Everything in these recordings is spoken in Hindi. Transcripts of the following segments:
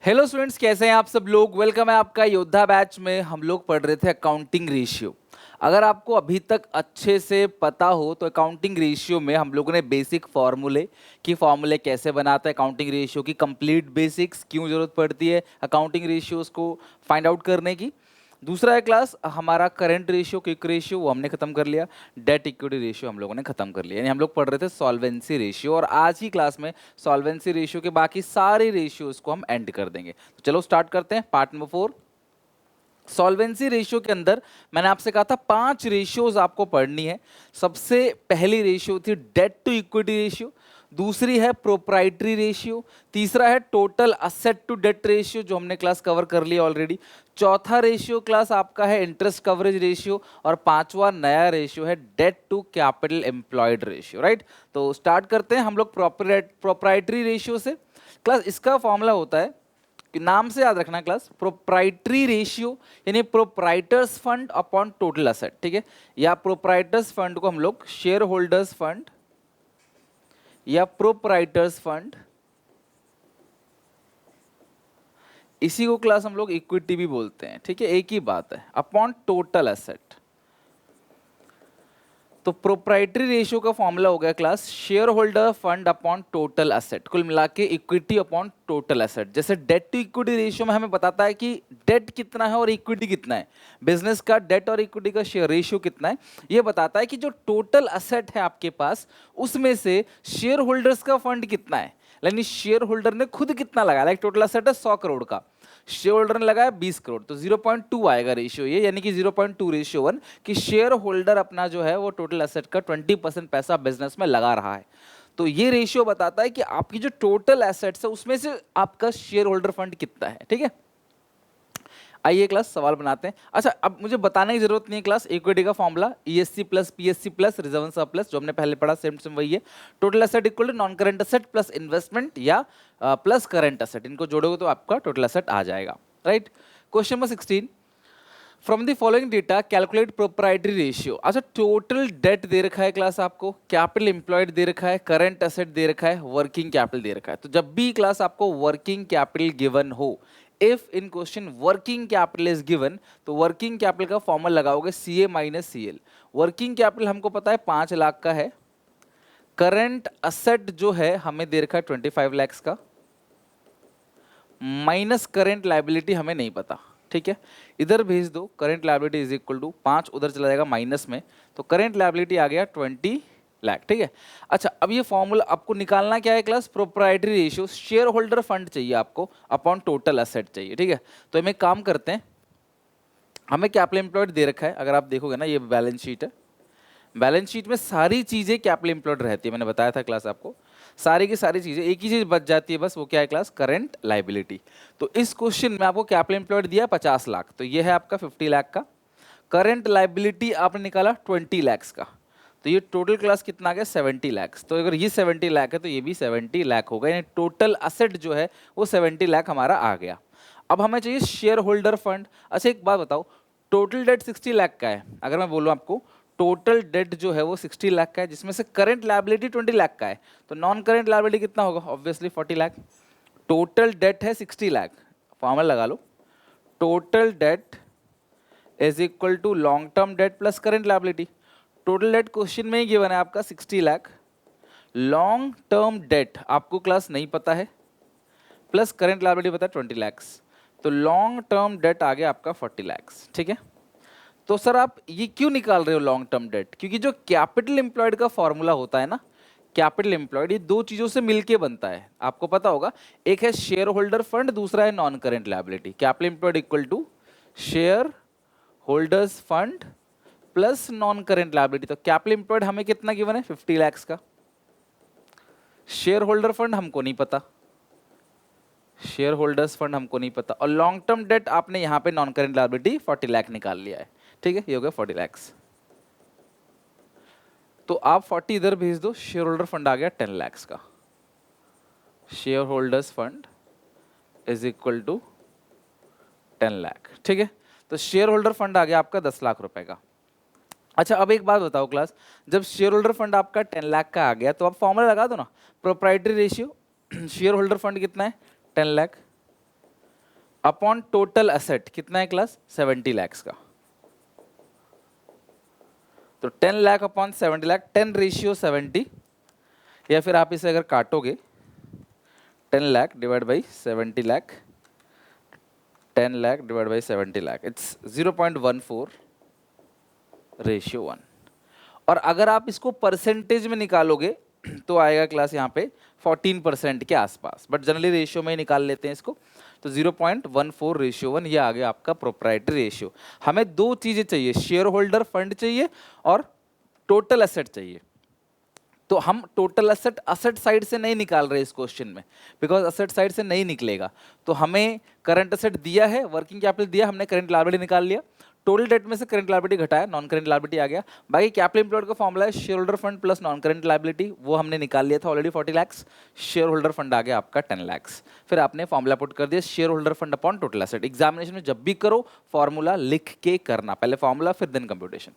हेलो स्टूडेंट्स, कैसे हैं आप सब लोग। वेलकम है आपका योद्धा बैच में। हम लोग पढ़ रहे थे अकाउंटिंग रेशियो। अगर आपको अभी तक अच्छे से पता हो तो अकाउंटिंग रेशियो में हम लोगों ने बेसिक फॉर्मूले कैसे बनाते हैं, अकाउंटिंग रेशियो की कंप्लीट बेसिक्स, क्यों जरूरत पड़ती है अकाउंटिंग रेशियोज को फाइंड आउट करने की। दूसरा है क्लास हमारा करंट रेशियो, क्विक रेशियो, वो हमने खत्म कर लिया। डेट इक्विटी रेशियो हम लोगों ने खत्म कर लिया। यानी हम लोग पढ़ रहे थे सॉल्वेंसी रेशियो, और आज की क्लास में सॉल्वेंसी रेशियो के बाकी सारे रेशियोज को हम एंड कर देंगे। तो चलो स्टार्ट करते हैं पार्ट नंबर 4। सॉल्वेंसी रेशियो के अंदर मैंने आपसे कहा था 5 रेशियोज आपको पढ़नी है। सबसे पहली रेशियो थी डेट टू इक्विटी रेशियो, दूसरी है प्रोप्राइटरी रेशियो, तीसरा है total asset to debt ratio जो हमने क्लास कवर कर लिया ऑलरेडी, चौथा रेशियो क्लास आपका है इंटरेस्ट कवरेज रेशियो, और पांचवा नया रेशियो है debt to capital employed ratio. Right, तो स्टार्ट करते हैं हम लोग प्रोप्राइटरी रेशियो से। क्लास इसका फॉर्मूला होता है कि नाम से याद रखना क्लास, प्रोप्राइटरी रेशियो यानी proprietors fund upon total asset. ठीक है, या प्रोप्राइटर्स फंड को हम लोग शेयर होल्डर्स फंड या प्रोप्राइटर्स फंड, इसी को क्लास हम लोग इक्विटी भी बोलते हैं। ठीक है, एक ही बात है, अपॉन टोटल असेट। तो प्रोप्राइटरी रेशियो का फॉर्मूला हो गया class share holder fund upon total asset, कुल मिला के इक्विटी अपॉन टोटल असेट। जैसे डेट टू इक्विटी रेशियो में हमें बताता है कि डेट कितना है और इक्विटी कितना है, बिजनेस का डेट और इक्विटी का शेयर रेशियो कितना है। ये बताता है कि जो टोटल असेट है आपके पास उसमें से शेयर होल्डर्स का फंड कितना है, यानी शेयर होल्डर ने खुद कितना लगाया। लाइक टोटल असेट है 100 करोड़ का, शेयर होल्डर ने लगाया 20 करोड़, तो 0.2 आएगा रेशियो ये, यानी कि 0.2:1 कि शेयर होल्डर अपना जो है वो टोटल एसेट का 20% पैसा बिजनेस में लगा रहा है। तो ये रेशियो बताता है कि आपकी जो टोटल एसेट्स है उसमें से आपका शेयर होल्डर फंड कितना है। ठीक है, आइए क्लास सवाल बनाते हैं। अच्छा, अब मुझे बताने की जरूरत नहीं है क्लास, इक्विटी का formula ESC plus PSC plus reserve surplus, जो हमने पहले पढ़ा सेम सेम वही है। Total asset equal to non current asset plus investment या प्लस करंट एसेट, इनको जोड़ोगे तो आपका टोटल एसेट आ जाएगा। Right, question number 16, from the following data calculate proprietary ratio. अच्छा, टोटल डेट दे रखा है क्लास आपको, कैपिटल एम्प्लॉयड दे रखा है, करंट एसेट दे रखा है, वर्किंग कैपिटल दे रखा है। तो जब भी क्लास आपको वर्किंग कैपिटल गिवन हो, if in question working capital is given, तो वर्किंग कैपिटल का फॉर्मूला लगाओगे CA minus CL। Working capital हमको पता है 5 लाख का है, करंट असेट जो है हमें दे रखा है 25 लाख का, माइनस करंट लायबिलिटी हमें नहीं पता। ठीक है, इधर भेज दो, current liability is equal to 5, उधर चला जाएगा माइनस में, तो करंट लायबिलिटी आ गया 20 लाख। ठीक है, अच्छा अब ये फॉर्मूला आपको निकालना क्या है class, proprietary ratio, share holder fund चाहिए आपको अपॉन टोटल असेट चाहिए। ठीक है, तो हम एक काम करते हैं, हमें कैपिटल एम्प्लॉयड दे रखा है, अगर आप देखोगे ना ये बैलेंस शीट है, बैलेंस शीट में सारी चीजें कैपिटल एम्प्लॉयड रहती है, मैंने बताया था क्लास आपको, सारी की सारी चीजें, एक ही चीज बच जाती है बस, वो क्या है क्लास, करंट लायबिलिटी। तो इस क्वेश्चन में आपको कैपिटल एम्प्लॉयड दिया 50 लाख, तो ये है आपका 50 लाख का, करंट लायबिलिटी आपने निकाला 20 लाख का, तो ये टोटल क्लास कितना आ गया 70 लाख। तो अगर ये 70 लाख है तो ये भी 70 लाख होगा, यानी टोटल असेट जो है वो 70 लाख हमारा आ गया। अब हमें चाहिए शेयर होल्डर फंड। अच्छा एक बात बताओ, टोटल डेट 60 लाख का है, अगर मैं बोलूँ आपको टोटल डेट जो है वो 60 लाख का है, जिसमें से करंट लायबिलिटी 20 लाख का है, तो नॉन करंट लायबिलिटी कितना होगा, ऑब्वियसली 40 लाख। टोटल डेट है 60 लाख, फॉर्मूला लगा लो, total debt is equal to long term debt plus current liability. Total debt question में ही गिवन है आपका 60 लाख, लॉन्ग टर्म डेट आपको क्लास नहीं पता है, प्लस करंट लायबिलिटी पता है 20 लाख, तो लॉन्ग टर्म डेट आ गया आपका 40 लाख। ठीक है, तो सर आप ये क्यों निकाल रहे हो लॉन्ग टर्म डेट, क्योंकि जो कैपिटल एम्प्लॉयड का फॉर्मूला होता है ना, कैपिटल एम्प्लॉयड, ये दो चीजों से मिलके बनता है, आपको पता होगा, एक है शेयर होल्डर फंड, दूसरा है non current liability. Capital employed equal to share holders fund plus non current liability. तो कैपिटल एम्प्लॉयड हमें कितना गिवन है 50 लाख का, शेयर होल्डर फंड हमको नहीं पता, शेयर होल्डर्स फंड हमको नहीं पता, और लॉन्ग टर्म डेट आपने यहां पे नॉन करंट लायबिलिटी 40 लाख निकाल लिया है। ठीक है, ये हो गया 40 लाख, तो आप 40 इधर भेज दो, शेयर होल्डर फंड आ गया 10 लाख का, share holders fund is equal to 10 lakh. ठीक है, तो शेयर होल्डर फंड आ गया आपका 10 लाख रुपए का। अच्छा अब एक बात बताओ क्लास, जब शेयर होल्डर फंड आपका 10 लाख का आ गया तो आप फॉर्मूला लगा दो ना, proprietary ratio, share holder fund कितना है 10 लाख, अपॉन टोटल एसेट कितना है क्लास 70 lakhs का, तो 10 लाख अपॉन 70 लाख 10 रेशियो 70, या फिर आप इसे अगर काटोगे 10 lakh divide by 70 lakh, 10 lakh divide by 70 lakh, it's 0.14 ratio 1। और अगर आप इसको परसेंटेज में निकालोगे तो आएगा क्लास यहाँ पे 14% के आसपास, बट जनरली रेशियो में ही निकाल लेते हैं इसको, तो 0.14 रेशियो 1 ये आ गया आपका प्रोप्राइटरी रेशियो। हमें दो चीजें चाहिए, शेयर होल्डर फंड चाहिए और टोटल एसेट चाहिए। तो हम टोटल असेट साइड से नहीं निकाल रहे इस क्वेश्चन में, बिकॉज असेट साइड से नहीं निकलेगा। तो हमें करंट असेट दिया है, वर्किंग कैपिटल दिया, हमने करंट लायबिलिटी निकाल लिया, टोटल डेट में से करंट लायबिलिटी घटाया, नॉन करंट लायबिलिटी आ गया। बाकी कैपिटल एम्प्लॉयड का फॉर्मूला है share holder fund plus non current liability, वो हमने निकाल लिया था already 40 lakhs, share holder fund आ गया आपका 10 lakhs। फिर आपने फॉर्मूला पुट कर दिया share holder fund upon total asset. Examination में जब भी करो फॉर्मूला लिख के करना, पहले फॉर्मूला फिर देन कंप्यूटेशन।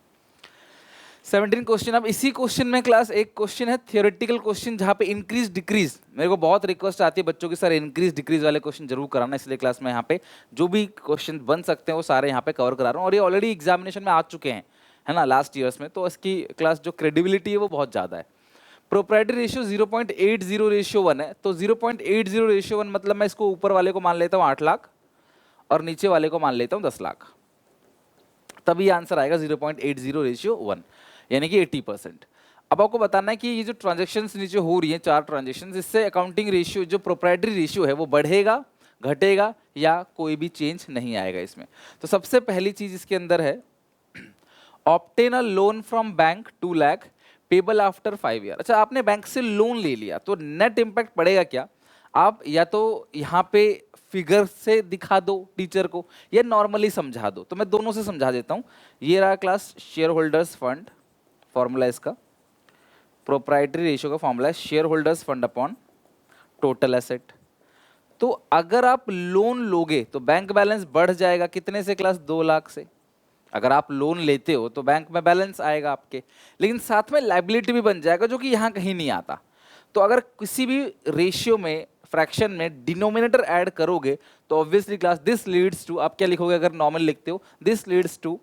17 क्वेश्चन। अब इसी क्वेश्चन में क्लास एक क्वेश्चन है थियोरेटिकल क्वेश्चन, जहाँ पे इंक्रीज डिक्रीज, मेरे को बहुत रिक्वेस्ट आती है बच्चों की सर इंक्रीज डिक्रीज वाले क्वेश्चन जरूर कराना, इसलिए क्लास में यहाँ पे जो भी क्वेश्चन बन सकते हैं वो सारे यहाँ पे कवर करा रहा हूँ। और ये ऑलरेडी एग्जामिनेशन में आ चुके हैं, है ना, लास्ट ईयर्स में, तो इसकी क्लास जो क्रेडिबिलिटी है वो बहुत ज़्यादा है। प्रोप्राइटरी रेशियो 0.80 रेशियो 1 है, तो 0.80 रेशियो 1 मतलब मैं इसको ऊपर वाले को मान लेता हूँ 8 लाख और नीचे वाले को मान लेता हूँ 10 लाख, तभी आंसर आएगा 0.80 रेशियो 1, यानी कि 80%। अब आपको बताना है कि ये जो ट्रांजैक्शंस नीचे हो रही हैं 4 ट्रांजैक्शंस, इससे अकाउंटिंग रेशियो जो प्रोप्राइटरी रेशियो है वो बढ़ेगा, घटेगा या कोई भी चेंज नहीं आएगा इसमें। तो सबसे पहली चीज इसके अंदर है obtain a loan from bank 2 lakh payable after 5 year. अच्छा, आपने बैंक से लोन ले लिया तो नेट इम्पैक्ट पड़ेगा क्या? आप या तो यहाँ पे फिगर से दिखा दो टीचर को या नॉर्मली समझा दो, तो मैं दोनों से समझा देता हूँ। ये रहा class share holders fund, formula इसका प्रोप्राइटरी रेशियो का फॉर्मूला है share holders fund upon total asset. तो अगर आप लोन लोगे तो बैंक बैलेंस बढ़ जाएगा, कितने से क्लास 2 लाख से। अगर आप लोन लेते हो तो बैंक में बैलेंस आएगा आपके, लेकिन साथ में लाइबिलिटी भी बन जाएगा जो कि यहाँ कहीं नहीं आता। तो अगर किसी भी रेशियो में फ्रैक्शन में डिनोमिनेटर ऐड करोगे तो obviously class this leads to, आप क्या लिखोगे अगर नॉर्मल लिखते हो, this leads to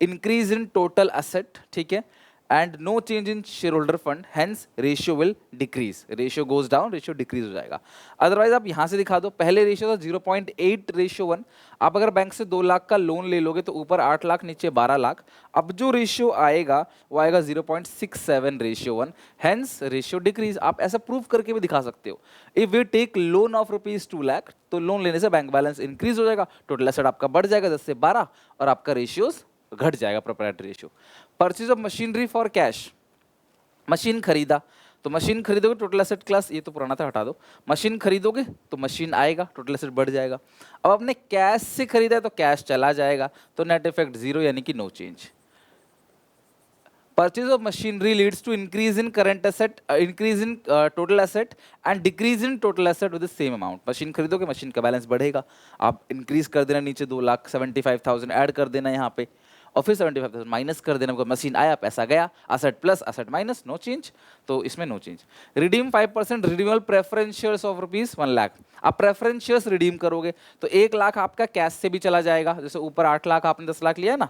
increase in total asset, ठीक है, and no change in share holder fund, hence ratio will decrease, ratio goes down, ratio decrease हो जाएगा। अदरवाइज आप यहाँ से दिखा दो, पहले रेशियो था 0.8 रेशियो 1, आप अगर बैंक से 2 लाख का लोन ले लोगे तो ऊपर 8 लाख नीचे 12 लाख, अब जो रेशियो आएगा वो आएगा 0.67 रेशियो 1, हेंस रेशियो डिक्रीज। आप ऐसा प्रूव करके भी दिखा सकते हो। If we take loan of ₹2 lakh, तो लोन लेने से बैंक बैलेंस इंक्रीज हो जाएगा, टोटल एसेट आपका बढ़ जाएगा 10 से 12 और आपका रेशियोज घट जाएगा proprietary ratio. Purchase of machinery for cash, machine खरीदा तो मशीन खरीदोगे टोटल एसेट क्लास, ये तो पुराना था हटा दो, मशीन खरीदोगे तो मशीन आएगा, टोटल एसेट बढ़ जाएगा। अब आपने कैश से खरीदा है तो कैश चला जाएगा, तो नेट इफेक्ट 0 यानी कि no change. Purchase of machinery leads to increase in current asset, increase in total asset and decrease in total asset with the same amount. Machine खरीदोगे मशीन का बैलेंस बढ़ेगा, आप इंक्रीज कर देना नीचे 2,75,000 ऐड कर देना यहाँ पे, और फिर 75,000 माइनस कर देना, मशीन आया पैसा गया, asset plus asset minus, no change, तो इसमें no change. Redeem 5% redeemable preference shares of ₹1 lakh, आप प्रेफरेंस शेयर्स रिडीम करोगे तो 1 लाख आपका कैश से भी चला जाएगा, जैसे ऊपर 8 लाख आपने 10 लाख लिया ना,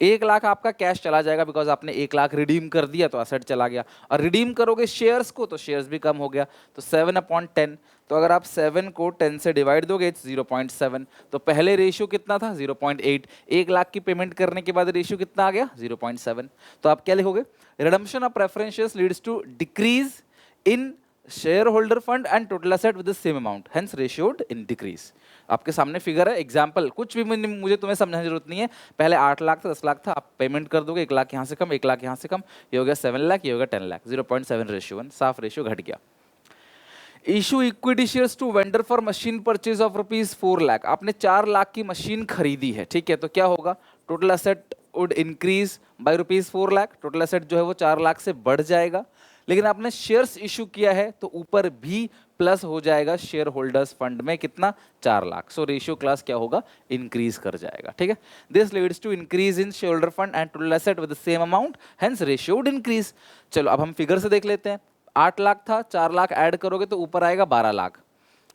1 लाख आपका कैश चला जाएगा, बिकॉज आपने 1 लाख रिडीम कर दिया तो असेट चला गया। और रिडीम करोगे शेयर्स को तो शेयर्स भी कम हो गया, तो 7/10, तो अगर आप 7 को 10 से डिवाइड दोगे इट्स 0.7, तो पहले रेशियो कितना था 0.8, 1 लाख की पेमेंट करने के बाद रेशियो कितना आ गया 0.7। तो आप क्या लिखोगे, redemption of preference shares leads to decrease in share holder fund and total asset with the same amount, hence ratio in decrease. आपके सामने फिगर है, एग्जाम्पल, कुछ भी मुझे तुम्हें समझाने की जरूरत नहीं है। पहले 8 लाख था 10 लाख था, आप पेमेंट कर दोगे, 1 लाख यहाँ से कम 1 लाख यहाँ से कम, ये हो गया 7 लाख, ये हो गया 10 लाख, 0.7 रेशियो 1, साफ रेशियो घट गया। Issue equity shares to vendor for machine purchase of ₹4 lakh, आपने 4 लाख की मशीन खरीदी है, ठीक है, तो क्या होगा, total asset would increase by ₹4 lakh, total asset जो है वो 4 लाख से बढ़ जाएगा, लेकिन आपने शेयर्स इशू किया है तो ऊपर भी प्लस हो जाएगा शेयर होल्डर्स फंड में कितना 4 लाख, सो रेशियो क्लास क्या होगा, इंक्रीज कर जाएगा, ठीक है। This leads to increase in share holder fund and total asset with the same amount, hence ratio would increase. चलो अब हम फिगर से देख लेते हैं, 8 लाख था, 4 लाख ऐड करोगे तो ऊपर आएगा 12 लाख,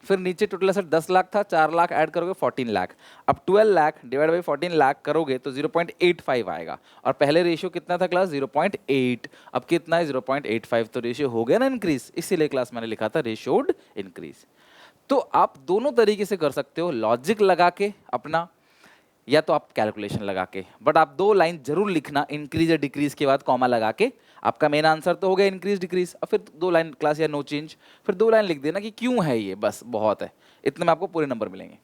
फिर नीचे टोटल एसेट 10 लाख था, 4 लाख ऐड करोगे 14 लाख। अब 12 लाख डिवाइड बाई 14 लाख करोगे तो 0.85 आएगा, और पहले रेशियो कितना था क्लास 0.8, अब कितना है 0.85, तो रेशियो हो गया ना इंक्रीज, इसीलिए क्लास मैंने लिखा था रेशियोड इंक्रीज। तो आप दोनों तरीके से कर सकते हो, लॉजिक लगा के अपना, या तो आप कैलकुलेशन लगा के, बट आप 2 लाइन जरूर लिखना इंक्रीज या डिक्रीज के बाद कॉमा लगा के। आपका मेन आंसर तो हो गया इंक्रीज डिक्रीज, अब फिर 2 लाइन क्लास या नो चेंज, फिर 2 लाइन लिख देना कि क्यों है ये, बस बहुत है, इतने में आपको पूरे नंबर मिलेंगे।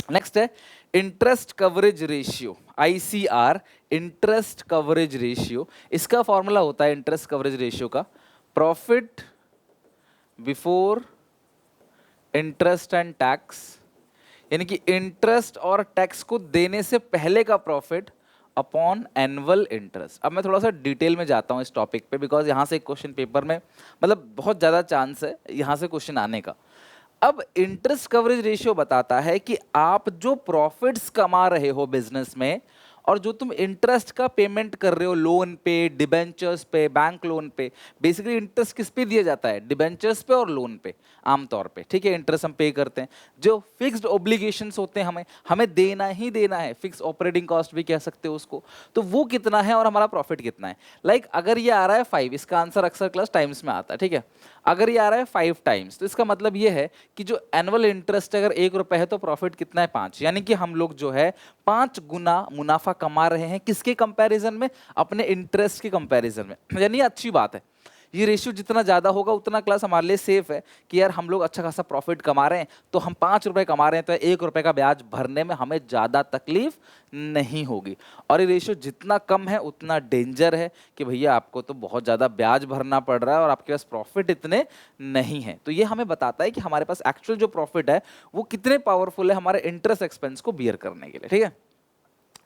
नेक्स्ट है interest coverage ratio, ICR, interest coverage ratio. इसका फॉर्मूला होता है इंटरेस्ट कवरेज रेशियो का, profit before interest and tax, यानी कि इंटरेस्ट और टैक्स को देने से पहले का प्रॉफिट अपॉन एनुअल इंटरेस्ट। अब मैं थोड़ा सा डिटेल में जाता हूँ इस टॉपिक पे, बिकॉज यहाँ से क्वेश्चन पेपर में मतलब बहुत ज़्यादा चांस है यहाँ से क्वेश्चन आने का। अब इंटरेस्ट कवरेज रेशियो बताता है कि आप जो प्रॉफिट्स कमा रहे हो बिजनेस में, और जो तुम इंटरेस्ट का पेमेंट कर रहे हो लोन पे, डिबेंचर्स पे, बैंक लोन पे, बेसिकली इंटरेस्ट किस पे दिया जाता है, डिबेंचर्स पे और लोन पे आमतौर पे, ठीक है, इंटरेस्ट हम पे करते हैं। जो फिक्स्ड ऑब्लिगेशंस होते हैं हमें हमें देना ही देना है, फिक्स ऑपरेटिंग कॉस्ट भी कह सकते हो उसको, तो वो कितना है और हमारा प्रॉफिट कितना है। लाइक अगर ये आ रहा है 5, इसका आंसर अक्सर क्लास टाइम्स में आता है, ठीक है, अगर ये आ रहा है 5 टाइम्स, तो इसका मतलब ये है कि जो एनुअल इंटरेस्ट अगर 1 रुपए है तो प्रॉफिट कितना है 5, यानी कि हम लोग जो है 5 गुना मुनाफा कमा रहे हैं, किसके कंपैरिजन में, अपने इंटरेस्ट के कंपैरिजन में। यानी अच्छी बात है, ये रेशियो जितना ज़्यादा होगा उतना क्लास हमारे लिए सेफ है कि यार हम लोग अच्छा खासा प्रॉफिट कमा रहे हैं, तो हम 5 रुपए कमा रहे हैं तो 1 रुपए का ब्याज भरने में हमें ज़्यादा तकलीफ नहीं होगी। और ये रेशियो जितना कम है उतना डेंजर है कि भैया आपको तो बहुत ज़्यादा ब्याज भरना पड़ रहा है और आपके पास प्रॉफिट इतने नहीं है। तो ये हमें बताता है कि हमारे पास एक्चुअल जो प्रॉफिट है वो कितने पावरफुल है हमारे इंटरेस्ट एक्सपेंस को बियर करने के लिए, ठीक है।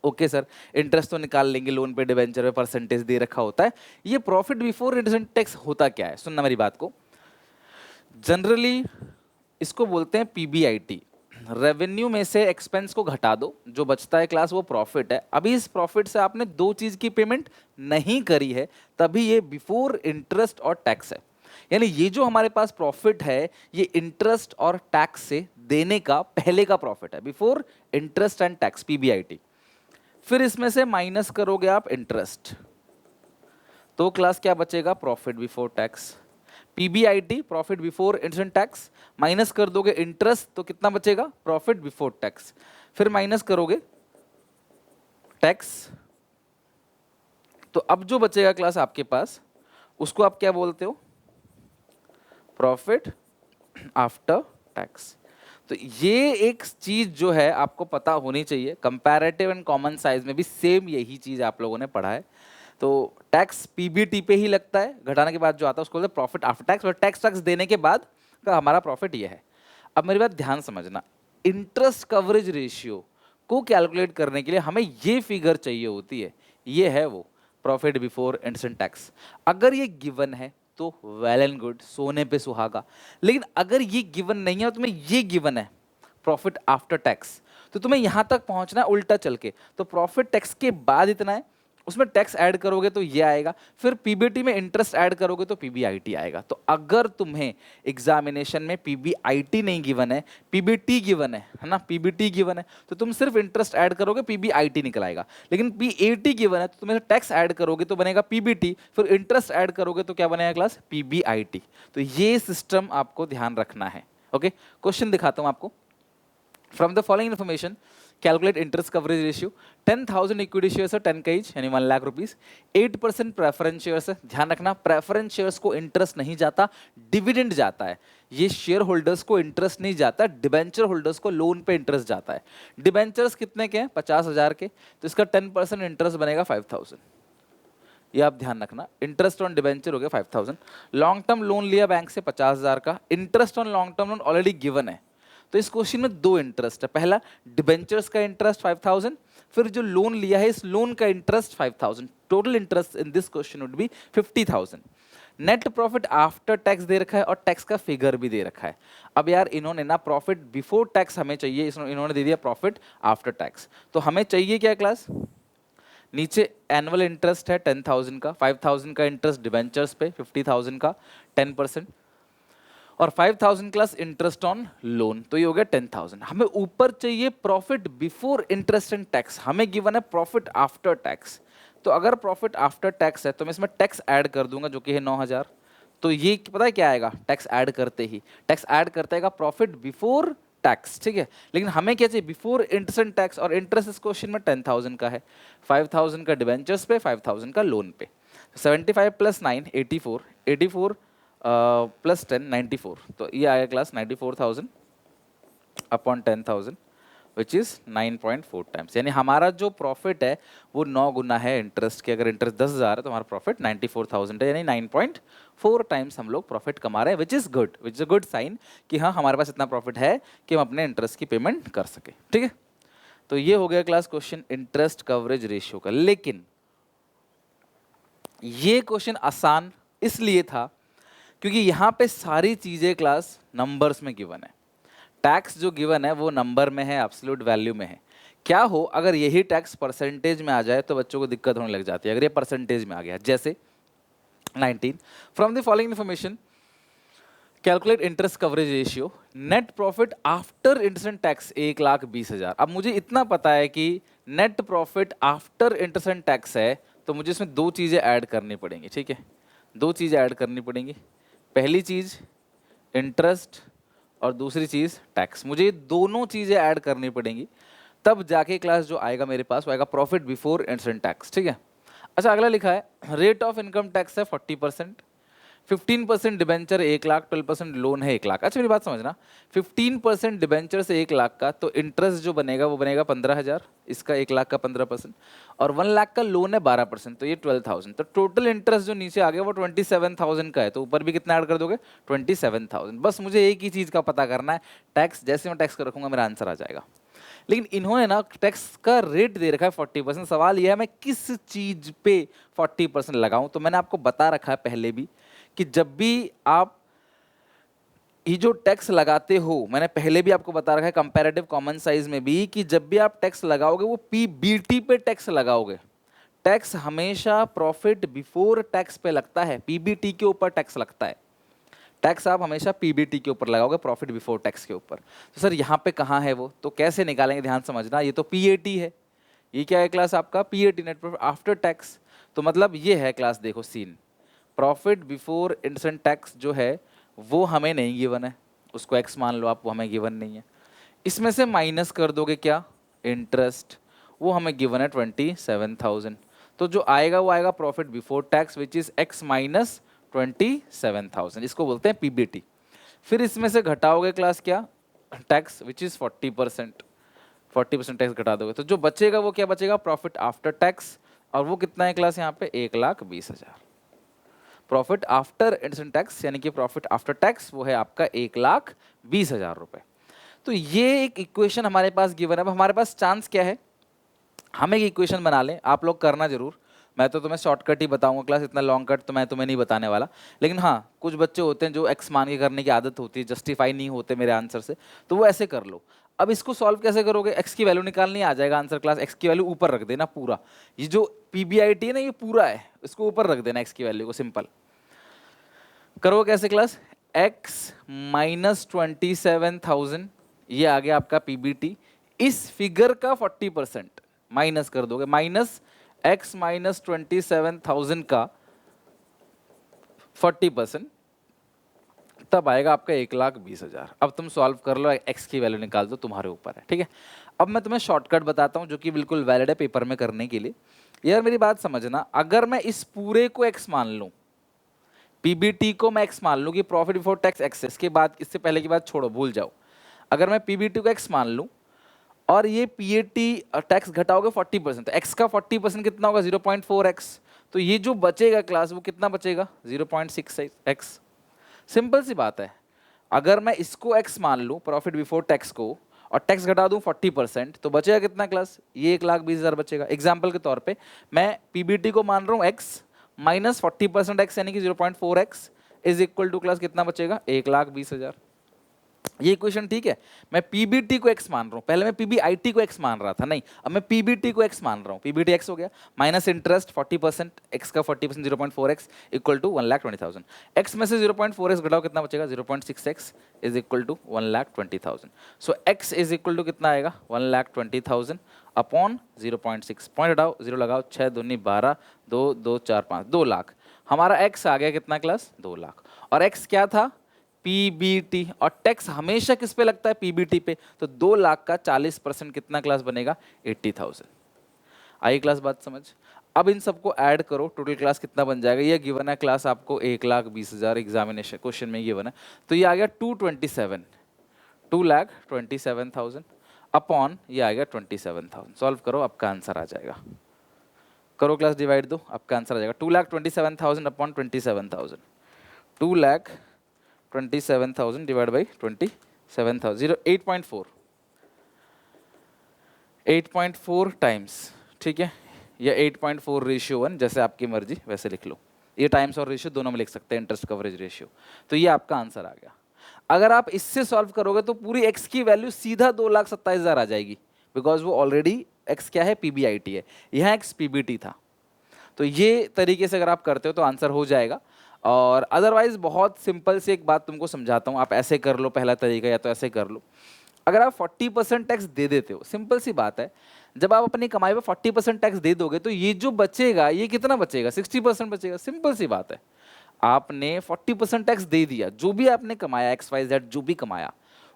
ओके सर, इंटरेस्ट तो निकाल लेंगे, लोन पे डिबेंचर पे परसेंटेज दे रखा होता है। ये प्रॉफिट बिफोर इंटरेस्ट टैक्स होता क्या है, सुनना मेरी बात को। जनरली इसको बोलते हैं PBIT, रेवेन्यू में से एक्सपेंस को घटा दो, जो बचता है क्लास वो प्रॉफिट है। अभी इस प्रॉफिट से आपने 2 चीज की पेमेंट नहीं करी है, तभी ये बिफोर इंटरेस्ट और टैक्स है। यानी ये जो हमारे पास प्रॉफिट है ये इंटरेस्ट और टैक्स से देने का पहले का प्रॉफिट है, before interest and tax, PBIT। फिर इसमें से माइनस करोगे आप इंटरेस्ट, तो क्लास क्या बचेगा, profit before tax. PBIT profit before interest tax, minus कर दोगे इंटरेस्ट तो कितना बचेगा, प्रॉफिट बिफोर टैक्स। फिर माइनस करोगे टैक्स, तो अब जो बचेगा क्लास आपके पास उसको आप क्या बोलते हो, प्रॉफिट आफ्टर टैक्स। तो ये एक चीज जो है आपको पता होनी चाहिए, कंपैरेटिव एंड कॉमन साइज में भी सेम यही चीज आप लोगों ने पढ़ा है। तो टैक्स PBT पे ही लगता है, घटाने के बाद जो आता है उसको बोलते हैं प्रॉफिट आफ्टर टैक्स, और टैक्स देने के बाद का हमारा प्रॉफिट ये है। अब मेरी बात ध्यान समझना, इंटरेस्ट कवरेज रेशियो को कैलकुलेट करने के लिए हमें ये फिगर चाहिए होती है, ये है वो प्रॉफिट बिफोर इंटरेस्ट टैक्स। अगर ये गिवन है तो वेल एंड गुड, सोने पे सुहागा। लेकिन अगर ये गिवन नहीं है और तुम्हें ये गिवन है प्रॉफिट आफ्टर टैक्स, तो तुम्हें यहां तक पहुंचना है उल्टा चल के। तो प्रॉफिट टैक्स के बाद इतना है, उसमें टैक्स ऐड करोगे तो ये आएगा, फिर PBT में इंटरेस्ट ऐड करोगे तो PBIT आएगा। तो अगर तुम्हें एग्जामिनेशन में PBIT नहीं गिवन है, PBT गिवन है ना, PBT गिवन है, तो तुम सिर्फ इंटरेस्ट ऐड करोगे PBIT निकल आएगा। लेकिन PAT गिवन है तो तुम्हें टैक्स ऐड करोगे तो बनेगा PBT, फिर इंटरेस्ट ऐड करोगे तो क्या बनेगा क्लास, PBIT। तो ये सिस्टम आपको ध्यान रखना है। ओके, क्वेश्चन दिखाता हूं आपको। From the following information calculate interest coverage ratio. 10,000 equity shares है 10 का ईच, यानी 1 लाख रुपीज। 8% प्रेफरेंस शेयर्स है, ध्यान रखना प्रेफरेंस शेयर्स को इंटरेस्ट नहीं जाता, डिविडेंड जाता है। ये शेयर होल्डर्स को इंटरेस्ट नहीं जाता, डिबेंचर होल्डर्स को लोन पे इंटरेस्ट जाता है। डिबेंचर्स कितने के हैं, 50,000 के, तो इसका 10% इंटरेस्ट बनेगा 5,000। ये आप ध्यान रखना, इंटरेस्ट ऑन डिबेंचर हो गया 5,000। लॉन्ग टर्म लोन लिया बैंक से 50,000 का, interest on long term loan already given है। तो इस क्वेश्चन में 2 इंटरेस्ट है, पहला डिबेंचर्स का इंटरेस्ट 5,000, फिर जो लोन लिया है इस लोन का interest 5,000। Total interest in this question would be 50,000। Net profit after tax दे रखा है और टैक्स का फिगर भी दे रखा है। अब यार इन्होंने ना प्रॉफिट बिफोर टैक्स हमें चाहिए, इन्होंने दे दिया प्रॉफिट आफ्टर टैक्स। तो हमें चाहिए क्या क्लास, नीचे एनुअल इंटरेस्ट है 10,000 का, 5,000 का इंटरेस्ट डिबेंचर्स पे, 50,000 का 10%, और 5,000 क्लास इंटरेस्ट ऑन लोन, तो ये हो गया 10,000। हमें ऊपर चाहिए profit before interest and tax, हमें गिवन है प्रॉफिट आफ्टर टैक्स। तो अगर प्रॉफिट आफ्टर टैक्स है तो मैं इसमें टैक्स ऐड कर दूंगा जो कि है 9,000। तो ये पता है क्या आएगा, टैक्स ऐड करते ही, टैक्स ऐड करते आएगा प्रॉफिट बिफोर टैक्स, ठीक है। लेकिन हमें क्या चाहिए, बिफोर इंटरेस्ट एंड टैक्स, और इंटरेस्ट इस क्वेश्चन में 10,000 का है, 5,000 का डिवेंचर्स पे, 5,000 का लोन पे। 75 प्लस 9 84, 84 प्लस 10 94, तो ये आएगा class 94,000 upon 10,000 which is 9.4 times. यानी हमारा जो प्रॉफिट है वो 9 गुना है इंटरेस्ट के। अगर इंटरेस्ट 10,000 है तो हमारा प्रॉफिट 94,000 है, यानी 9.4 टाइम्स हम लोग प्रॉफिट कमा रहे हैं, which is good, which is a good sign कि हाँ हमारे पास इतना प्रॉफिट है कि हम अपने इंटरेस्ट की पेमेंट कर सके, ठीक है। तो ये हो गया class question interest coverage ratio का। लेकिन ये क्वेश्चन आसान इसलिए था क्योंकि यहाँ पे सारी चीजें क्लास नंबर्स में गिवन है। टैक्स जो गिवन है वो नंबर में है, एब्सोल्यूट वैल्यू में है। क्या हो अगर यही टैक्स परसेंटेज में आ जाए तो बच्चों को दिक्कत होने लग जाती है। अगर ये परसेंटेज में आ गया, जैसे 19 from the following information calculate interest coverage ratio, net profit after interest and tax 1,20,000। अब मुझे इतना पता है कि net profit after interest and tax है, तो मुझे इसमें दो चीज़ें ऐड करनी पड़ेंगी, ठीक है। दो चीज़ें ऐड करनी पड़ेंगी, पहली चीज़ इंटरेस्ट और दूसरी चीज़ टैक्स। मुझे ये दोनों चीज़ें ऐड करनी पड़ेंगी, तब जाके क्लास जो आएगा मेरे पास वो आएगा profit before interest and tax, ठीक है। अच्छा, अगला लिखा है रेट ऑफ इनकम टैक्स है 40%, 15% डिबेंचर 1,00,000, 12% लोन है 1,00,000। अच्छा मेरी बात समझना, 15% डिबेंचर से 1,00,000 का, तो इंटरेस्ट जो बनेगा वो बनेगा 15,000, इसका 1,00,000 का 15%, और 1,00,000 का लोन है 12%, तो ये 12,000। तो टोटल इंटरेस्ट जो नीचे आ गया वो 27,000 का है, तो ऊपर भी कितना ऐड कर दोगे, 27,000। बस मुझे एक ही चीज़ का पता करना है, टैक्स। जैसे मैं टैक्स कर रखूँगा मेरा आंसर आ जाएगा। लेकिन इन्होंने ना टैक्स का रेट दे रखा है 40%। सवाल यह है मैं किस चीज़ पे 40% लगाऊं। तो मैंने आपको बता रखा है पहले भी कि जब भी आप ये जो टैक्स लगाते हो, मैंने पहले भी आपको बता रखा है कंपैरेटिव कॉमन साइज में भी, कि जब भी आप टैक्स लगाओगे वो पीबीटी पे टैक्स लगाओगे। टैक्स हमेशा प्रॉफिट बिफोर टैक्स पे लगता है, पीबीटी के ऊपर टैक्स लगता है। टैक्स आप हमेशा पीबीटी के ऊपर लगाओगे, प्रॉफिट बिफोर टैक्स के ऊपर। तो सर यहाँ पे कहाँ है वो, तो कैसे निकालेंगे, ध्यान समझना। ये तो पीएटी है, ये क्या है क्लास आपका, PAT, net profit after tax. तो मतलब ये है क्लास, देखो scene, profit before interest and tax जो है वो हमें नहीं गिवन है, उसको एक्स मान लो आप, वो हमें गिवन नहीं है। इसमें से माइनस कर दोगे क्या, इंटरेस्ट, वो हमें गिवन है 27,000। तो जो आएगा वो आएगा profit before tax which is x minus 27,000, इसको बोलते हैं पीबीटी। फिर इसमें से घटाओगे क्लास क्या, टैक्स विच इज 40%, 40% टैक्स घटा दोगे तो जो बचेगा वो क्या बचेगा, प्रॉफिट आफ्टर टैक्स। और वो कितना है क्लास यहाँ पे, 1,20,000। प्रॉफिट आफ्टर इंटरेस्ट टैक्स यानी कि प्रॉफिट आफ्टर टैक्स वो है आपका 1,20,000 रुपए। तो ये एक इक्वेशन हमारे पास गिवन है। अब हमारे पास चांस क्या है, हम एक इक्वेशन बना लें, आप लोग करना जरूर। मैं तो तुम्हें शॉर्टकट ही बताऊंगा क्लास, इतना लॉन्ग कट तो मैं तुम्हें नहीं बताने वाला। लेकिन हाँ, कुछ बच्चे होते हैं जो एक्स मान के करने की आदत होती है, जस्टिफाई नहीं होते मेरे आंसर से, तो वो ऐसे कर लो। अब इसको सॉल्व कैसे करोगे, एक्स की वैल्यू निकालनी आ जाएगा आंसर क्लास, एक्स की वैल्यू ऊपर रख देना पूरा। ये जो पीबीआईटी है ना, ये पूरा है, इसको ऊपर रख देना एक्स की वैल्यू को। सिंपल करो कैसे क्लास, एक्स माइनस 27,000, ये आ गया आपका पीबीटी। इस फिगर का 40% माइनस कर दोगे, माइनस एक्स माइनस 27,000 का 40%, तब आएगा आपका 1,20,000। अब तुम सॉल्व कर लो, एक्स की वैल्यू निकाल दो, तुम्हारे ऊपर है, ठीक है। अब मैं तुम्हें शॉर्टकट बताता हूं जो कि बिल्कुल वैलिड है पेपर में करने के लिए। यार मेरी बात समझना, अगर मैं इस पूरे को एक्स मान लूं, पीबीटी को मैं एक्स मान लूं कि प्रॉफिट बिफोर टैक्स एक्स, इसके बाद इससे पहले की बात छोड़ो, भूल जाओ। अगर मैं पीबीटी को एक्स मान लूं और ये पीएटी टैक्स घटाओगे 40%, तो एक्स का 40% कितना होगा, 0.4x। तो ये जो बचेगा क्लास वो कितना बचेगा, 0.6x। सिंपल सी बात है। अगर मैं इसको एक्स मान लूं प्रॉफिट बिफोर टैक्स को, और टैक्स घटा दूं 40%, तो बचेगा कितना क्लास, ये 1,20,000 बचेगा। एग्जाम्पल के तौर पे मैं पीबीटी को मान रहा हूँ एक्स माइनस 40% एक्स यानी कि 0.4x is equal to class कितना बचेगा, 1,20,000। ये इक्वेशन ठीक है। मैं पीबीटी को एक्स मान रहा हूँ, पहले मैं पीबीआईटी को एक्स मान रहा था, नहीं अब मैं पीबीटी को एक्स मान रहा हूँ। पीबीटी एक्स हो गया माइनस इंटरेस्ट 40%, एक्स का 40% 0.4x इक्वल टू 1,20,000। एक्स में से 0.4x घटाओ कितना बचेगा 0.6x is equal to 1,20,000। So x is equal to कितना आएगा 1,20,000 अपॉन 0.6, पॉइंट हटाओ 0 लगाओ 6 दूनी 12 2 2 4 5 2 लाख। हमारा एक्स आ गया कितना क्लास 2 लाख। और एक्स क्या था पीबीटी, और टैक्स हमेशा किस पे लगता है पीबीटी पे, तो 2 लाख का 40% कितना क्लास बनेगा 80,000। आई क्लास बात समझ। अब इन सबको ऐड करो, टोटल क्लास कितना बन जाएगा, ये गिवन है क्लास आपको 1,20,000 एग्जामिनेशन क्वेश्चन में गिवन है, तो ये आ गया 2,27,000 अपॉन ये आ गया 27,000। सॉल्व करो आपका आंसर आ जाएगा, करो क्लास डिवाइड दो आपका आंसर आ जाएगा 2,27,000 अपॉन 27,000। 2,27,000 डिवाइड बाई 27,000 8.4 8.4 टाइम्स, ठीक है, या 8.4:1 जैसे आपकी मर्जी वैसे लिख लो। ये टाइम्स और रेशियो दोनों में लिख सकते हैं, इंटरेस्ट कवरेज रेशियो। तो ये आपका आंसर आ गया। अगर आप इससे सॉल्व करोगे तो पूरी एक्स की वैल्यू सीधा 2,27,000 आ जाएगी, बिकॉज वो ऑलरेडी एक्स क्या है पीबीआईटी है, यहाँ एक्स पीबीटी था। तो ये तरीके से अगर आप करते हो तो आंसर हो जाएगा। और अदरवाइज बहुत सिंपल से एक बात तुमको समझाता हूँ, आप ऐसे कर लो पहला तरीका, या तो ऐसे कर लो। अगर आप 40% टैक्स दे देते हो, सिंपल सी बात है, जब आप अपनी कमाई पे 40% टैक्स दे दोगे तो ये जो बचेगा ये कितना बचेगा 60% बचेगा। सिंपल सी बात है, आपने 40% टैक्स दे दिया, जो भी आपने कमाया XYZ जो भी कमाया,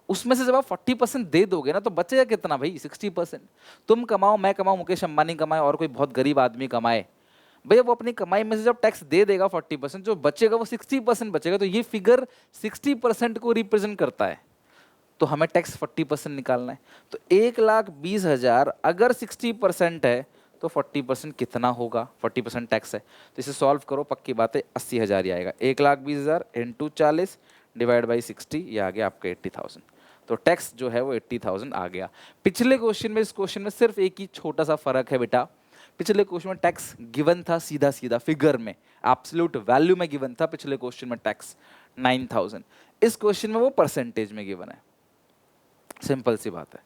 उसमें से जब आप 40% दे दोगे ना तो बचेगा कितना भाई 60%। तुम कमाओ, मैं कमाऊं, मुकेश अंबानी कमाए, और कोई बहुत गरीब आदमी कमाए, भैया वो अपनी कमाई में से जब टैक्स दे देगा 40%, जो बचेगा वो 60% बचेगा। तो ये फिगर 60% को रिप्रेजेंट करता है, तो हमें टैक्स 40% निकालना है। तो 1,20,000 अगर 60% है तो 40% कितना होगा, 40% टैक्स है, तो इसे सॉल्व करो, पक्की बात है 80,000 ही आएगा। 1,20,000 इंटू 40 डिवाइड बाई 60, ये आ गया आपका 80,000। तो टैक्स जो है वो 80,000 आ गया। पिछले क्वेश्चन में इस क्वेश्चन में सिर्फ एक ही छोटा सा फर्क है बेटा, पिछले क्वेश्चन में टैक्स गिवन था सीधा सीधा फिगर में, एब्सोल्यूट वैल्यू में गिवन था पिछले क्वेश्चन में टैक्स 9,000। इस क्वेश्चन में वो परसेंटेज में गिवन है, सिंपल सी बात है।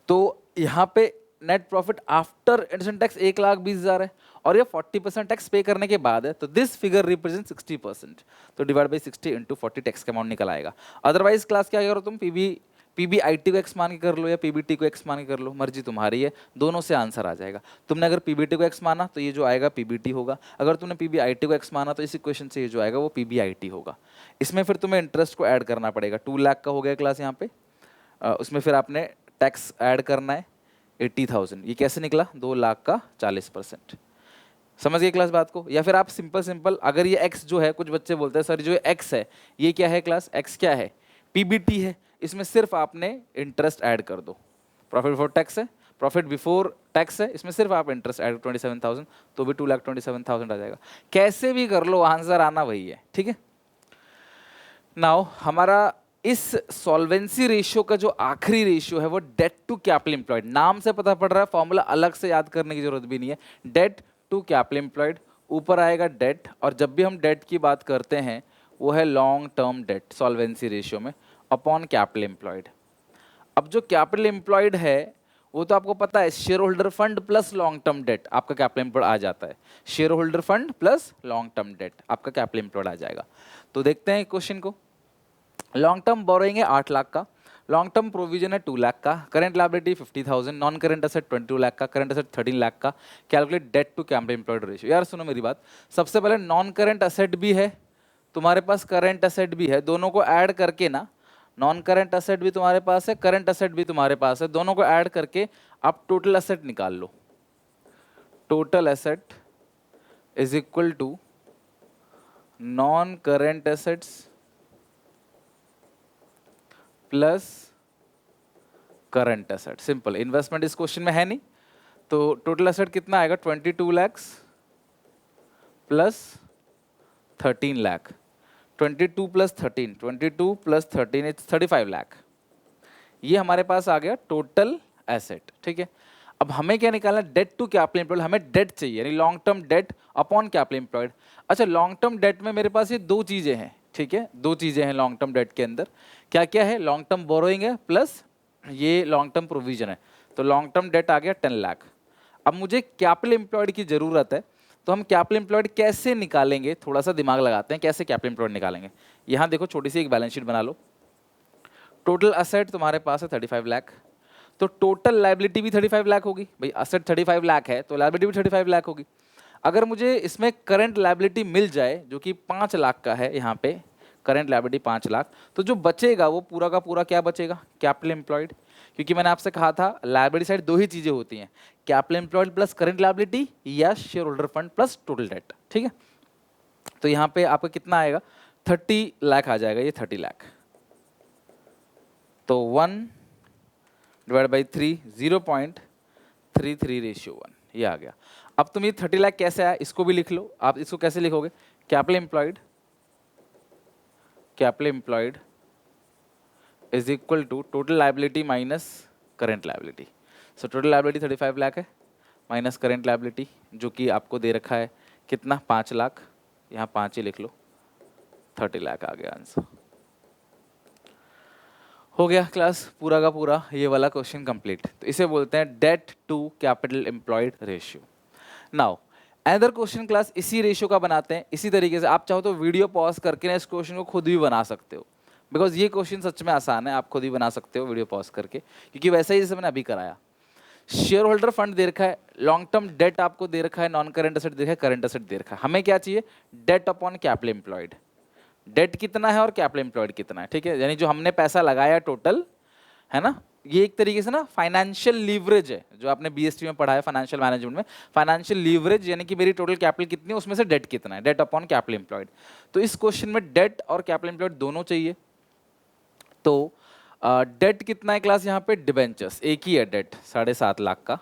तो यहाँ पे net profit after addition tax 1,20,000 है, और ये 40% टैक्स पे करने के बाद है, तो दिस फिगर रिप्रेजेंट 60%। तो डिवाइड बाई 60 इंटू 40 टैक्स का अमाउंट निकल आएगा। अदरवाइज क्लास क्या करो तुम, पीबीआईटी को एक्स मान के कर लो या पीबीटी को एक्स मान के कर लो, मर्जी तुम्हारी है, दोनों से आंसर आ जाएगा। तुमने अगर पीबीटी को एक्स माना तो ये जो आएगा पीबीटी होगा, अगर तुमने पीबीआईटी को एक्स माना तो इस इक्वेशन से ये जो आएगा वो पीबीआईटी होगा। इसमें फिर तुम्हें इंटरेस्ट को ऐड करना पड़ेगा, 2 लाख का हो गया क्लास यहाँ पे, उसमें फिर आपने टैक्स ऐड करना है 80,000। ये कैसे निकला 2 लाख का 40%। समझ गए क्लास बात को। या फिर आप सिंपल अगर ये x जो है, कुछ बच्चे बोलते हैं सर जो x है ये क्या है क्लास, x क्या है पीबीटी है, इसमें सिर्फ आपने इंटरेस्ट ऐड कर दो। प्रॉफिट बिफोर टैक्स है, प्रॉफिट बिफोर टैक्स है, इसमें सिर्फ आप इंटरेस्ट ऐड 27,000, तो भी 2,27,000 आ जाएगा। कैसे भी कर लो आंसर आना वही है, ठीक है। नाउ हमारा इस सॉल्वेंसी रेशियो का जो आखिरी रेशियो है वो डेट टू कैपिटल एम्प्लॉयड, नाम से पता पड़ रहा है, फॉर्मूला अलग से याद करने की जरूरत भी नहीं है। डेट टू कैपिटल एम्प्लॉयड, ऊपर आएगा डेट, और जब भी हम डेट की बात करते हैं वो है long term date solvency ratio में अपॉन कैपिटल एम्प्लॉयड। अब जो कैपिटल एम्प्लॉयड है वो तो आपको पता है, share holder fund plus long term date आपका कैपिटल एम्प्लॉयड आ जाता है। Share holder fund plus long term date आपका कैपिटल एम्प्लॉयड आ जाएगा। तो देखते हैं क्वेश्चन को। लॉन्ग टर्म बोरोइंग है 8 लाख का, लॉन्ग टर्म प्रोविजन है 2 लाख का, current liability 50,000, non current asset 22 lakh का, करंट असेट 13 लाख का। Calculate debt to capital employed ratio. यार सुनो मेरी बात, सबसे पहले नॉन करंट असेट भी है तुम्हारे पास, करंट असेट भी है, दोनों को ऐड करके ना, नॉन करंट असेट भी तुम्हारे पास है, करंट असेट भी तुम्हारे पास है, दोनों को ऐड करके आप टोटल असेट निकाल लो। Total asset is equal to non current assets plus current asset. Simple, investment इस क्वेश्चन में है नहीं, तो टोटल असेट कितना आएगा 22 lakh plus 13 lakh, 22 plus 13, 22 plus 13 is 35 lakh. ये हमारे पास आ गया टोटल एसेट, ठीक है। अब हमें क्या निकालना है, डेट टू कैपिटल एम्प्लॉयड, हमें डेट चाहिए, यानी long term date upon capital employed. अच्छा, लॉन्ग टर्म डेट में मेरे पास ये दो चीजें हैं, ठीक है, दो चीज़ें हैं लॉन्ग टर्म डेट के अंदर। क्या क्या है? लॉन्ग टर्म बोरोइंग है प्लस ये लॉन्ग टर्म प्रोविजन है। तो लॉन्ग टर्म डेट आ गया 10 लाख। अब मुझे कैपिटल एम्प्लॉयड की ज़रूरत है, तो हम कैपिटल एम्प्लॉयड कैसे निकालेंगे? थोड़ा सा दिमाग लगाते हैं, कैसे कैपिटल एम्प्लॉयड निकालेंगे। यहाँ देखो छोटी सी एक बैलेंस शीट बना लो। टोटल असेट तुम्हारे पास है 35 लाख, तो टोटल लाइबिलिटी भी 35 लाख होगी। भाई असेट 35 लाख है तो लाइबिलिटी भी 35 लाख होगी। अगर मुझे इसमें करंट लाइबिलिटी मिल जाए जो कि 5 लाख का है, यहाँ पे करंट लाइबिलिटी 5 लाख, तो जो बचेगा वो पूरा का पूरा क्या बचेगा? Capital employed. क्योंकि मैंने आपसे कहा था लाइबिलिटी साइड दो ही चीज़ें होती हैं, capital employed plus current liability या share holder fund plus total debt. ठीक है, तो यहाँ पे आपका कितना आएगा? 30 लाख आ जाएगा, ये 30 लाख। तो 1 डिवाइड बाई 3, 0.33 रेशियो 1, ये आ गया। अब तुम ये 30 लाख कैसे आया इसको भी लिख लो। आप इसको कैसे लिखोगे? Capital employed is equal to total liability minus current liability. So total liability 35 lakh है माइनस करंट लाइबिलिटी जो कि आपको दे रखा है कितना? 5 लाख। यहाँ 5 ही लिख लो, 30 लाख आ गया आंसर। हो गया क्लास, पूरा का पूरा ये वाला क्वेश्चन कंप्लीट। तो इसे बोलते हैं debt to capital employed ratio. Now other question class इसी रेशियो का बनाते हैं। इसी तरीके से आप चाहो तो वीडियो पॉज करके ना इस क्वेश्चन को खुद भी बना सकते हो, बिकॉज ये क्वेश्चन सच में आसान है। आप खुद भी बना सकते हो वीडियो पॉज करके, क्योंकि वैसा ही जैसे मैंने अभी कराया। शेयर होल्डर फंड दे रखा है, लॉन्ग टर्म डेट आपको दे रखा है, नॉन करंट एसेट दे रखा है, करंट एसेट दे रखा है। हमें क्या चाहिए? Debt upon capital employed. Debt कितना है और कैपिटल एम्प्लॉयड कितना है, ठीक है, यानी जो हमने पैसा लगाया टोटल, है ना। ये एक तरीके से ना फाइनेंशियल लीवरेज है, जो आपने बीएसटी में पढ़ा है फाइनेंशियल मैनेजमेंट में। फाइनेंशियल लीवरेज यानी कि मेरी टोटल कैपिटल कितनी है, उसमें से डेट कितना है, डेट अपॉन कैपिटल एम्प्लॉयड। तो इस क्वेश्चन में डेट और कैपिटल एम्प्लॉयड दोनों चाहिए। तो डेट कितना है क्लास? यहाँ पे डिबेंचर्स एक ही है डेट 7.5 लाख का।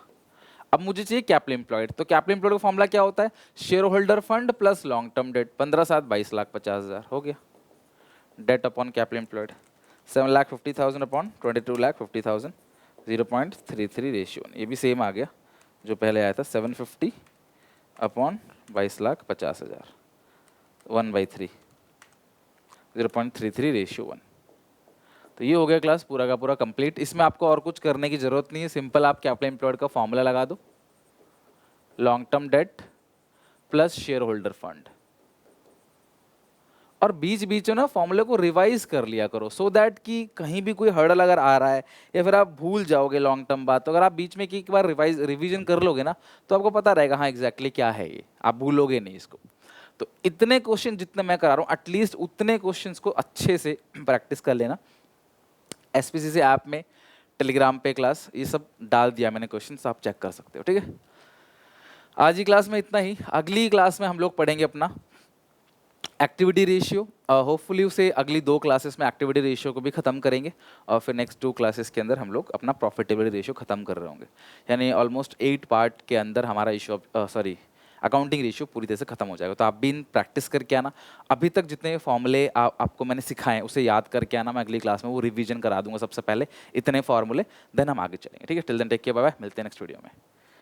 अब मुझे चाहिए कैपिटल एम्प्लॉयड। तो कैपिटल एम्प्लॉयड का फॉर्मूला क्या होता है? Share holder fund plus long term debt. 15 7 22 lakh 50,000 हो गया। Debt upon capital employed 7,50,000 upon 22,50,000, 0.33 ratio. ये भी सेम आ गया जो पहले आया था, 750 अपॉन 22,50,000, 1/3, 0.33 रेशियो 1। तो ये हो गया क्लास पूरा का पूरा कंप्लीट। इसमें आपको और कुछ करने की जरूरत नहीं है, सिंपल आप कैपिटल एम्प्लॉयड का फॉर्मूला लगा दो, long term debt plus share holder fund, और बीच बीच में ना फॉर्मूले को रिवाइज कर लिया करो, सो दैट कि कहीं भी कोई हर्डल अगर आ रहा है या फिर आप भूल जाओगे लॉन्ग टर्म बात, तो अगर आप बीच में एक बार रिवीजन कर लोगे ना, तो आपको पता रहेगा हाँ एग्जैक्टली क्या है ये, आप भूलोगे नहीं इसको। तो इतने क्वेश्चन जितने मैं करा रहा हूँ, एटलीस्ट उतने क्वेश्चंस को अच्छे से प्रैक्टिस कर लेना। एसपीसीसी ऐप में, टेलीग्राम पे क्लास ये सब डाल दिया मैंने क्वेश्चन, आप चेक कर सकते हो, ठीक है। आज की क्लास में इतना ही। अगली क्लास में हम लोग पढ़ेंगे अपना एक्टिविटी रेशियो। होपफुली उसे अगली 2 क्लासेस में एक्टिविटी रेशियो को भी खत्म करेंगे, और फिर नेक्स्ट 2 क्लासेस के अंदर हम लोग अपना प्रॉफिटेबिलिटी रेशियो खत्म कर रहे होंगे। यानी ऑलमोस्ट 8 पार्ट के अंदर हमारा इशू अकाउंटिंग रेशियो पूरी तरह से खत्म हो जाएगा। तो आप भी इन प्रैक्टिस करके आना। अभी तक जितने फॉर्मूले आपको मैंने सिखाए उसे याद करके आना। मैं अगली क्लास में वो रिवीजन करा दूंगा सबसे पहले इतने फॉर्मूले, देन हम आगे चलेंगे, ठीक है। Till then take care, bye bye, मिलते हैं नेक्स्ट वीडियो में।